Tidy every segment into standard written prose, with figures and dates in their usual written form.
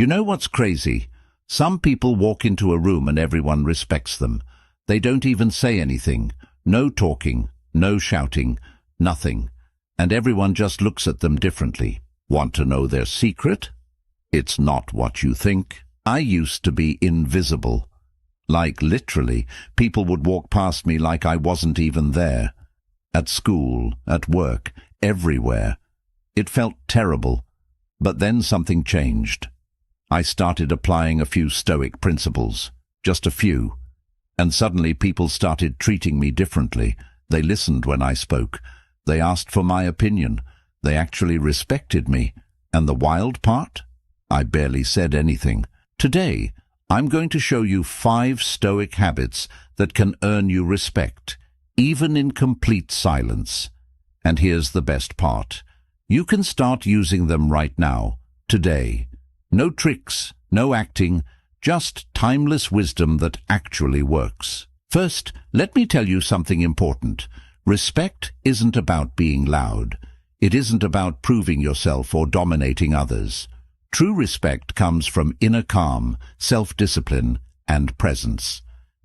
You know what's crazy? Some people walk into a room and everyone respects them. They don't even say anything. No talking, no shouting, nothing. And everyone just looks at them differently. Want to know their secret? It's not what you think. I used to be invisible. Like literally, people would walk past me like I wasn't even there. At school, at work, everywhere. It felt terrible. But then something changed. I started applying a few Stoic principles, just a few. And suddenly people started treating me differently. They listened when I spoke. They asked for my opinion. They actually respected me. And the wild part? I barely said anything. Today, I'm going to show you 5 Stoic habits that can earn you respect, even in complete silence. And here's the best part. You can start using them right now, today. No tricks, no acting, just timeless wisdom that actually works. First, let me tell you something important. Respect isn't about being loud. It isn't about proving yourself or dominating others. True respect comes from inner calm, self-discipline, and presence.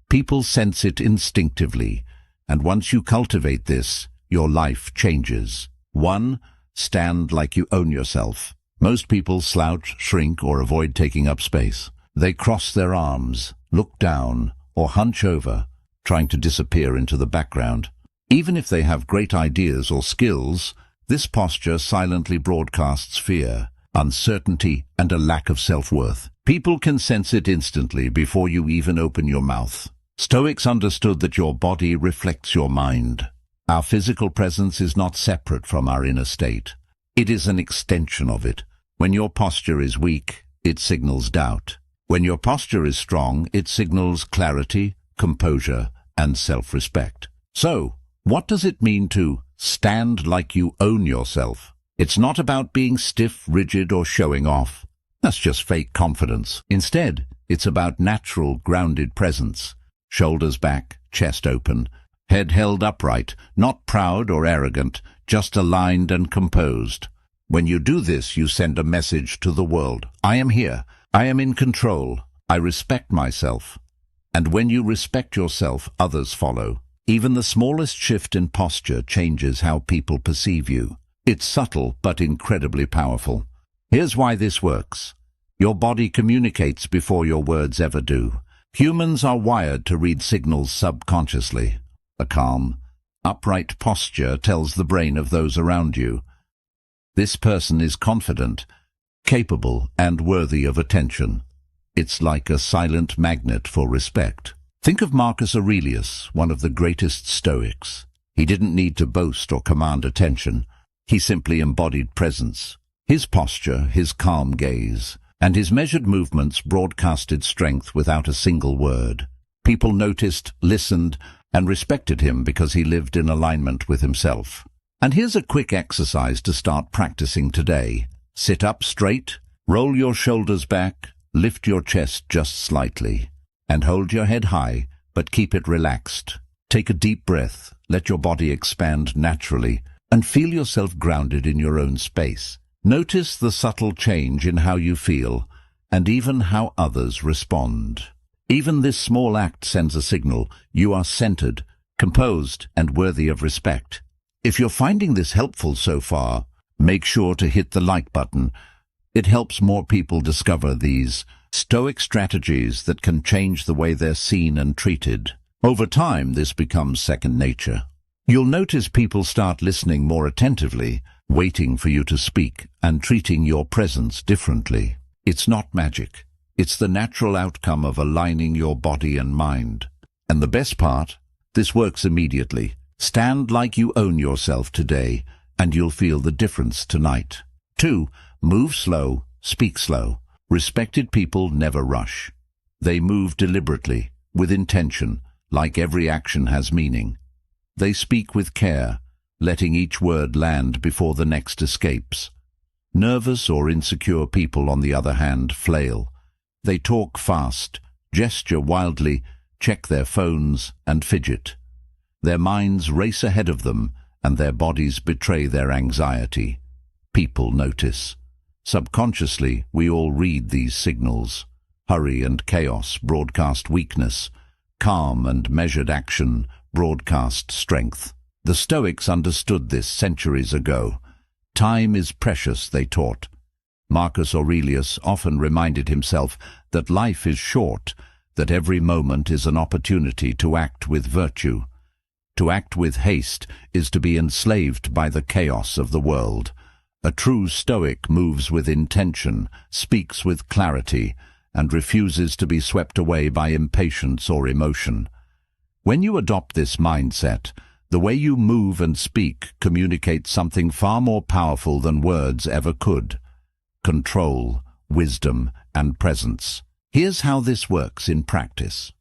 People sense it instinctively, and once you cultivate this, your life changes. 1. Stand like you own yourself. Most people slouch, shrink, or avoid taking up space. They cross their arms, look down, or hunch over, trying to disappear into the background. Even if they have great ideas or skills, this posture silently broadcasts fear, uncertainty, and a lack of self-worth. People can sense it instantly before you even open your mouth. Stoics understood that your body reflects your mind. Our physical presence is not separate from our inner state. It is an extension of it. When your posture is weak, it signals doubt. When your posture is strong, it signals clarity, composure, and self-respect. So, what does it mean to stand like you own yourself? It's not about being stiff, rigid, or showing off. That's just fake confidence. Instead, it's about natural, grounded presence. Shoulders back, chest open, head held upright, not proud or arrogant, just aligned and composed. When you do this, you send a message to the world. I am here. I am in control. I respect myself. And when you respect yourself, others follow. Even the smallest shift in posture changes how people perceive you. It's subtle but incredibly powerful. Here's why this works. Your body communicates before your words ever do. Humans are wired to read signals subconsciously. A calm, upright posture tells the brain of those around you. This person is confident, capable, and worthy of attention. It's like a silent magnet for respect. Think of Marcus Aurelius, one of the greatest Stoics. He didn't need to boast or command attention. He simply embodied presence. His posture, his calm gaze, and his measured movements broadcasted strength without a single word. People noticed, listened, and respected him because he lived in alignment with himself. And here's a quick exercise to start practicing today. Sit up straight, roll your shoulders back, lift your chest just slightly, and hold your head high, but keep it relaxed. Take a deep breath, let your body expand naturally, and feel yourself grounded in your own space. Notice the subtle change in how you feel, and even how others respond. Even this small act sends a signal. You are centered, composed, and worthy of respect. If you're finding this helpful so far, make sure to hit the like button. It helps more people discover these Stoic strategies that can change the way they're seen and treated. Over time, this becomes second nature. You'll notice people start listening more attentively, waiting for you to speak, and treating your presence differently. It's not magic. It's the natural outcome of aligning your body and mind. And the best part? This works immediately. Stand like you own yourself today, and you'll feel the difference tonight. 2. Move slow, speak slow. Respected people never rush. They move deliberately, with intention, like every action has meaning. They speak with care, letting each word land before the next escapes. Nervous or insecure people, on the other hand, flail. They talk fast, gesture wildly, check their phones, and fidget. Their minds race ahead of them, and their bodies betray their anxiety. People notice. Subconsciously, we all read these signals. Hurry and chaos broadcast weakness. Calm and measured action broadcast strength. The Stoics understood this centuries ago. Time is precious, they taught. Marcus Aurelius often reminded himself that life is short, that every moment is an opportunity to act with virtue. To act with haste is to be enslaved by the chaos of the world. A true Stoic moves with intention, speaks with clarity, and refuses to be swept away by impatience or emotion. When you adopt this mindset, the way you move and speak communicates something far more powerful than words ever could: control, wisdom, and presence. Here's how this works in practice.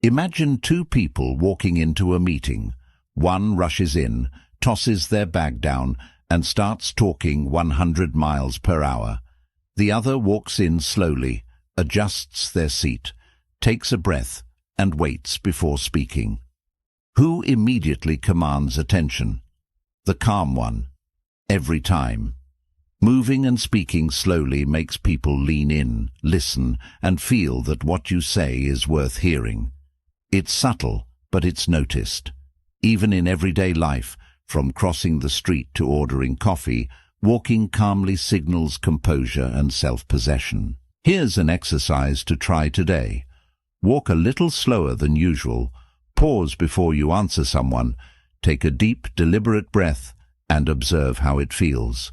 Imagine two people walking into a meeting. One rushes in, tosses their bag down, and starts talking 100 miles per hour. The other walks in slowly, adjusts their seat, takes a breath, and waits before speaking. Who immediately commands attention? The calm one. Every time. Moving and speaking slowly makes people lean in, listen, and feel that what you say is worth hearing. It's subtle, but it's noticed. Even in everyday life, from crossing the street to ordering coffee, walking calmly signals composure and self-possession. Here's an exercise to try today. Walk a little slower than usual. Pause before you answer someone. Take a deep, deliberate breath and observe how it feels.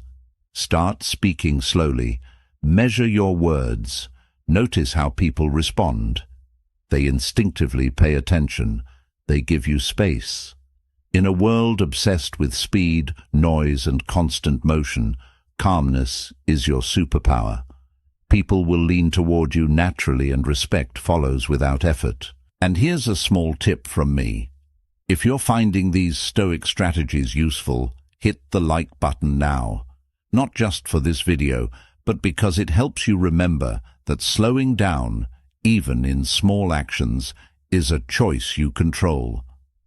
Start speaking slowly. Measure your words. Notice how people respond. They instinctively pay attention. They give you space. In a world obsessed with speed, noise, and constant motion, calmness is your superpower. People will lean toward you naturally and respect follows without effort. And here's a small tip from me. If you're finding these Stoic strategies useful, hit the like button now. Not just for this video, but because it helps you remember that slowing down, even in small actions, is a choice you control.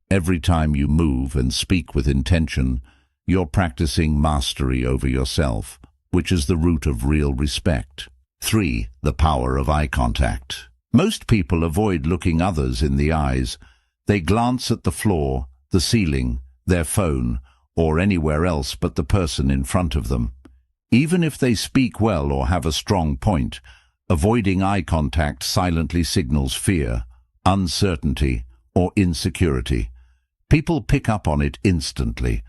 Every time you move and speak with intention, you're practicing mastery over yourself, which is the root of real respect. 3. The power of eye contact. Most people avoid looking others in the eyes. They glance at the floor, the ceiling, their phone, or anywhere else but the person in front of them. Even if they speak well or have a strong point, avoiding eye contact silently signals fear, uncertainty, or insecurity. People pick up on it instantly.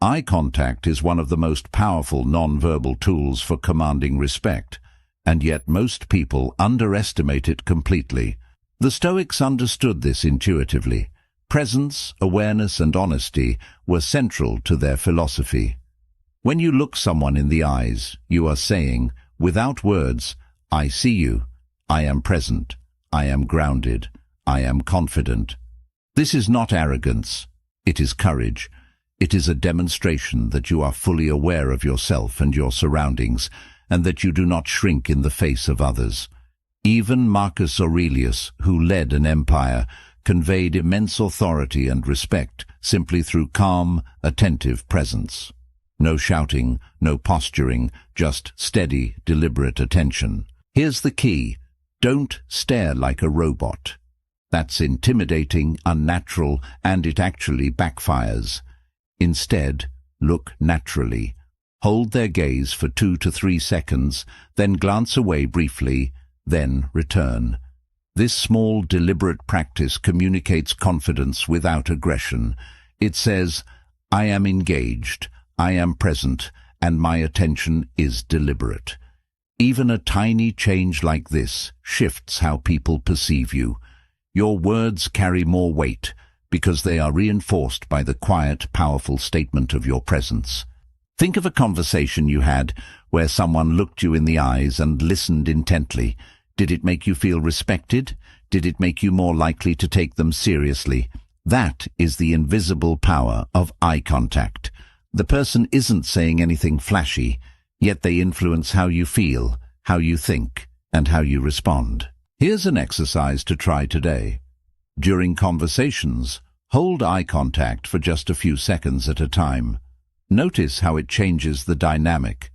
Eye contact is one of the most powerful non-verbal tools for commanding respect, and yet most people underestimate it completely. The Stoics understood this intuitively. Presence, awareness, and honesty were central to their philosophy. When you look someone in the eyes, you are saying, without words, I see you, I am present, I am grounded, I am confident. This is not arrogance, it is courage. It is a demonstration that you are fully aware of yourself and your surroundings, and that you do not shrink in the face of others. Even Marcus Aurelius, who led an empire, conveyed immense authority and respect simply through calm, attentive presence. No shouting, no posturing, just steady, deliberate attention. Here's the key: don't stare like a robot. That's intimidating, unnatural, and it actually backfires. Instead, look naturally. Hold their gaze for 2 to 3 seconds, then glance away briefly, then return. This small, deliberate practice communicates confidence without aggression. It says, I am engaged, I am present, and my attention is deliberate. Even a tiny change like this shifts how people perceive you. Your words carry more weight because they are reinforced by the quiet, powerful statement of your presence. Think of a conversation you had where someone looked you in the eyes and listened intently. Did it make you feel respected? Did it make you more likely to take them seriously? That is the invisible power of eye contact. The person isn't saying anything flashy, yet they influence how you feel, how you think, and how you respond. Here's an exercise to try today. During conversations, hold eye contact for just a few seconds at a time. Notice how it changes the dynamic.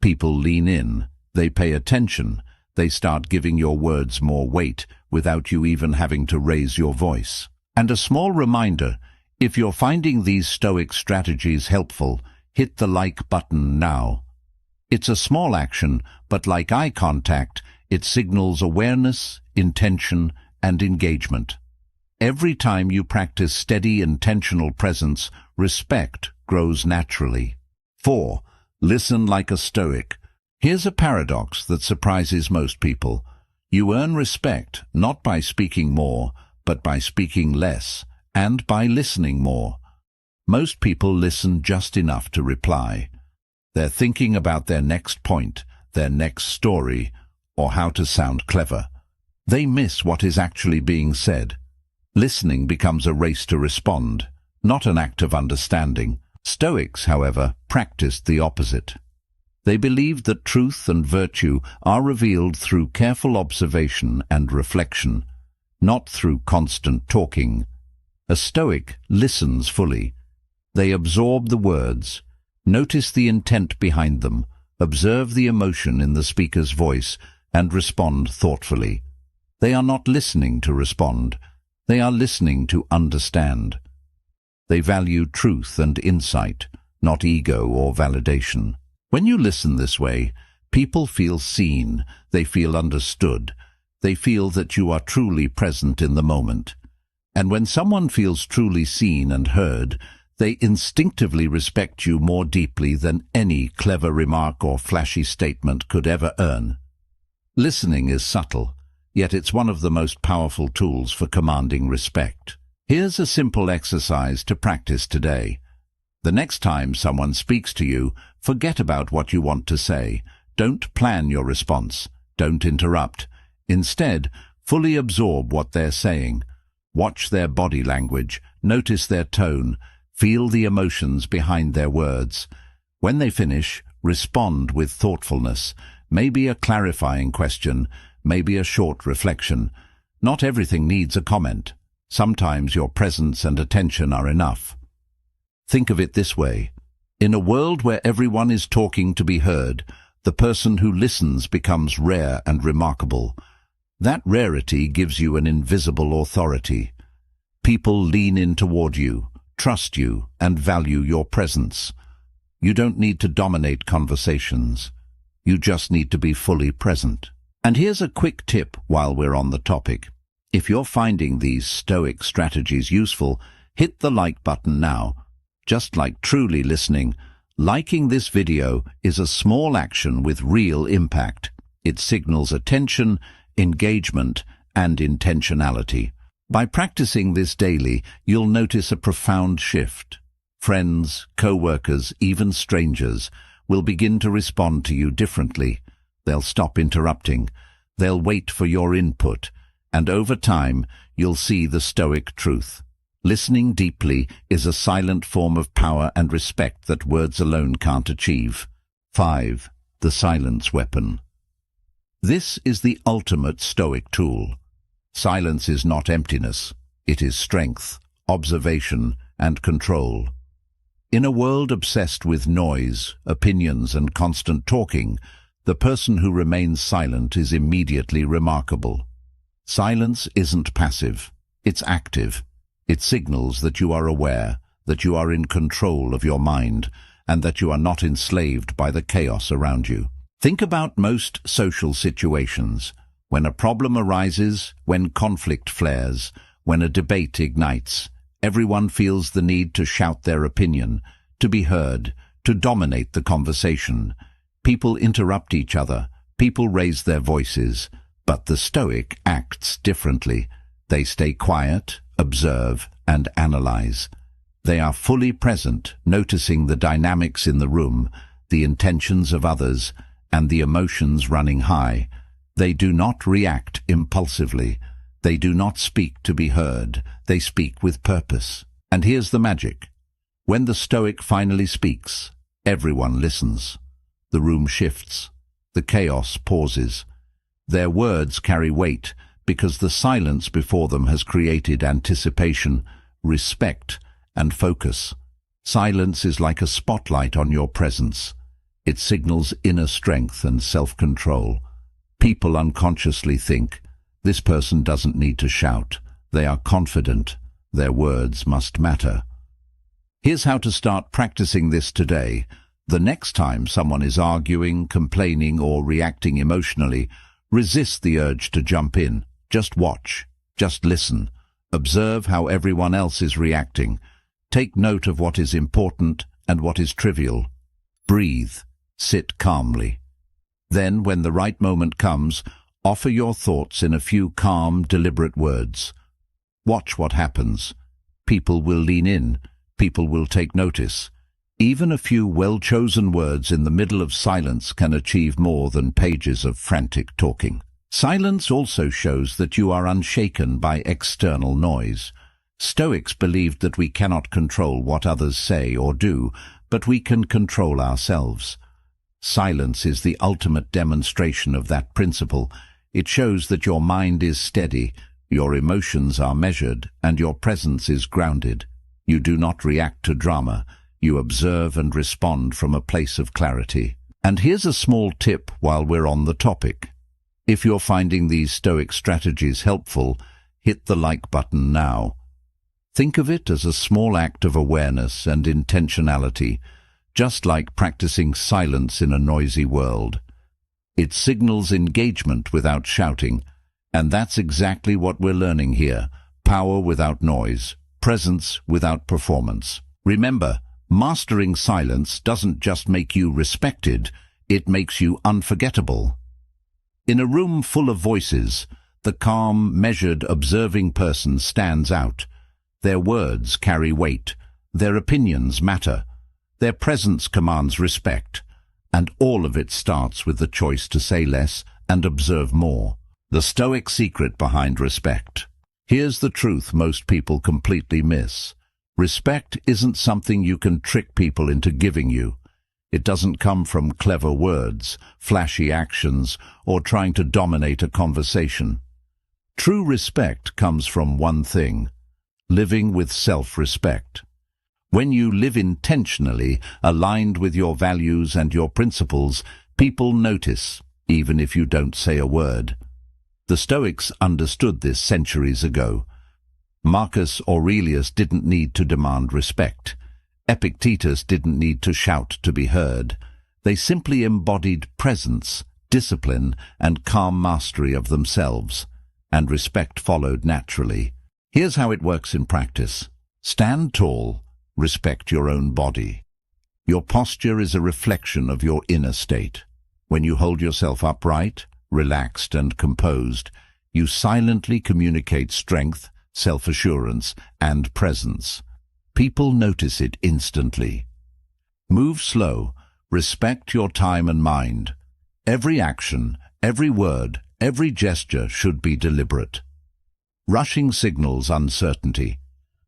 People lean in, they pay attention, they start giving your words more weight without you even having to raise your voice. And a small reminder, if you're finding these Stoic strategies helpful, hit the like button now. It's a small action, but like eye contact, it signals awareness, intention, and engagement. Every time you practice steady, intentional presence, respect grows naturally. 4. Listen like a Stoic. Here's a paradox that surprises most people. You earn respect not by speaking more, but by speaking less, and by listening more. Most people listen just enough to reply. They're thinking about their next point, their next story, or how to sound clever. They miss what is actually being said. Listening becomes a race to respond, not an act of understanding. Stoics, however, practiced the opposite. They believed that truth and virtue are revealed through careful observation and reflection, not through constant talking. A Stoic listens fully. They absorb the words, notice the intent behind them, observe the emotion in the speaker's voice, and respond thoughtfully. They are not listening to respond. They are listening to understand. They value truth and insight, not ego or validation. When you listen this way, people feel seen, they feel understood, they feel that you are truly present in the moment. And when someone feels truly seen and heard, they instinctively respect you more deeply than any clever remark or flashy statement could ever earn. Listening is subtle, yet it's one of the most powerful tools for commanding respect. Here's a simple exercise to practice today. The next time someone speaks to you, forget about what you want to say. Don't plan your response. Don't interrupt. Instead, fully absorb what they're saying. Watch their body language. Notice their tone. Feel the emotions behind their words. When they finish, respond with thoughtfulness. Maybe a clarifying question, maybe a short reflection. Not everything needs a comment. Sometimes your presence and attention are enough. Think of it this way. In a world where everyone is talking to be heard, the person who listens becomes rare and remarkable. That rarity gives you an invisible authority. People lean in toward you, trust you, and value your presence. You don't need to dominate conversations. You just need to be fully present. And here's a quick tip while we're on the topic. If you're finding these Stoic strategies useful, hit the like button now. Just like truly listening, liking this video is a small action with real impact. It signals attention, engagement, and intentionality. By practicing this daily, you'll notice a profound shift. Friends, co-workers, even strangers will begin to respond to you differently. They'll stop interrupting. They'll wait for your input. And over time, you'll see the Stoic truth. Listening deeply is a silent form of power and respect that words alone can't achieve. 5. The silence weapon. This is the ultimate Stoic tool. Silence is not emptiness. It is strength, observation, and control. In a world obsessed with noise, opinions, and constant talking, the person who remains silent is immediately remarkable. Silence isn't passive. It's active. It signals that you are aware, that you are in control of your mind, and that you are not enslaved by the chaos around you. Think about most social situations. When a problem arises, when conflict flares, when a debate ignites, everyone feels the need to shout their opinion, to be heard, to dominate the conversation. People interrupt each other, people raise their voices, but the Stoic acts differently. They stay quiet, observe, and analyze. They are fully present, noticing the dynamics in the room, the intentions of others, and the emotions running high. They do not react impulsively. They do not speak to be heard. They speak with purpose. And here's the magic. When the Stoic finally speaks, everyone listens. The room shifts. The chaos pauses. Their words carry weight because the silence before them has created anticipation, respect, and focus. Silence is like a spotlight on your presence. It signals inner strength and self-control. People unconsciously think, this person doesn't need to shout. They are confident. Their words must matter. Here's how to start practicing this today. The next time someone is arguing, complaining, or reacting emotionally, resist the urge to jump in. Just watch. Just listen. Observe how everyone else is reacting. Take note of what is important and what is trivial. Breathe. Sit calmly. Then, when the right moment comes, offer your thoughts in a few calm, deliberate words. Watch what happens. People will lean in. People will take notice. Even a few well-chosen words in the middle of silence can achieve more than pages of frantic talking. Silence also shows that you are unshaken by external noise. Stoics believed that we cannot control what others say or do, but we can control ourselves. Silence is the ultimate demonstration of that principle. It shows that your mind is steady, your emotions are measured, and your presence is grounded. You do not react to drama. You observe and respond from a place of clarity. And here's a small tip while we're on the topic. If you're finding these Stoic strategies helpful, hit the like button now. Think of it as a small act of awareness and intentionality, just like practicing silence in a noisy world. It signals engagement without shouting, and that's exactly what we're learning here. Power without noise, presence without performance. Remember, mastering silence doesn't just make you respected, it makes you unforgettable. In a room full of voices, the calm, measured, observing person stands out. Their words carry weight, their opinions matter, their presence commands respect, and all of it starts with the choice to say less and observe more. The Stoic secret behind respect. Here's the truth most people completely miss. Respect isn't something you can trick people into giving you. It doesn't come from clever words, flashy actions, or trying to dominate a conversation. True respect comes from one thing: living with self-respect. When you live intentionally, aligned with your values and your principles, people notice, even if you don't say a word. The Stoics understood this centuries ago. Marcus Aurelius didn't need to demand respect. Epictetus didn't need to shout to be heard. They simply embodied presence, discipline, and calm mastery of themselves, and respect followed naturally. Here's how it works in practice. Stand tall. Respect your own body. Your posture is a reflection of your inner state. When you hold yourself upright, relaxed, and composed, you silently communicate strength, self-assurance, and presence. People notice it instantly. Move slow. Respect your time and mind. Every action, every word, every gesture should be deliberate. Rushing signals uncertainty.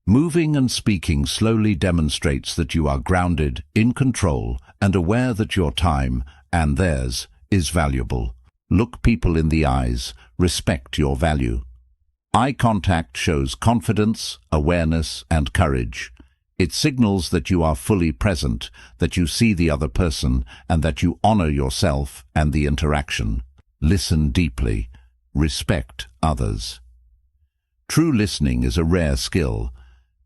Moving and speaking slowly demonstrates that you are grounded, in control, and aware that your time, and theirs, is valuable. Look people in the eyes. Respect your value. Eye contact shows confidence, awareness, and courage. It signals that you are fully present, that you see the other person, and that you honor yourself and the interaction. Listen deeply. Respect others. True listening is a rare skill.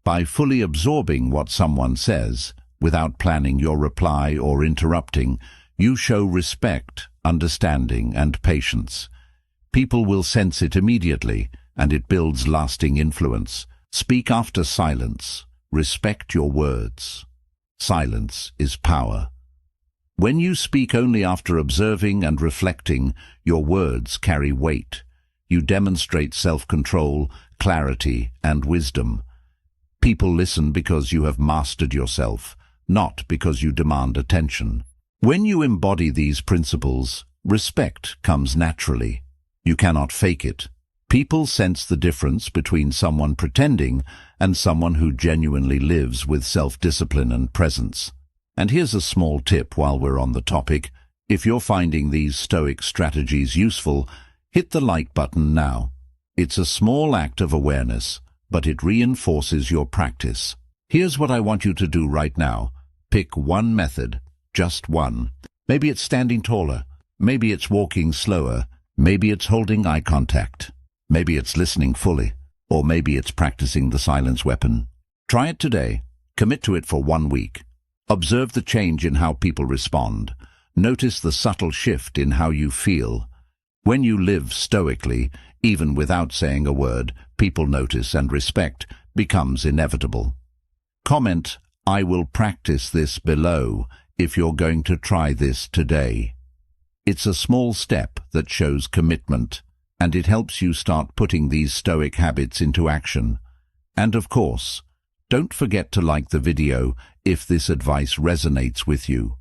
By fully absorbing what someone says, without planning your reply or interrupting, you show respect, understanding, and patience. People will sense it immediately, and it builds lasting influence. Speak after silence. Respect your words. Silence is power. When you speak only after observing and reflecting, your words carry weight. You demonstrate self-control, clarity, and wisdom. People listen because you have mastered yourself, not because you demand attention. When you embody these principles, respect comes naturally. You cannot fake it. People sense the difference between someone pretending and someone who genuinely lives with self-discipline and presence. And here's a small tip while we're on the topic. If you're finding these Stoic strategies useful, hit the like button now. It's a small act of awareness, but it reinforces your practice. Here's what I want you to do right now. Pick one method, just one. Maybe it's standing taller. Maybe it's walking slower. Maybe it's holding eye contact. Maybe it's listening fully. Or maybe it's practicing the silence weapon. Try it today. Commit to it for 1 week. Observe the change in how people respond. Notice the subtle shift in how you feel. When you live stoically, even without saying a word, people notice, and respect becomes inevitable. Comment, "I will practice this," below if you're going to try this today. It's a small step that shows commitment, and it helps you start putting these stoic habits into action. And of course, don't forget to like the video if this advice resonates with you.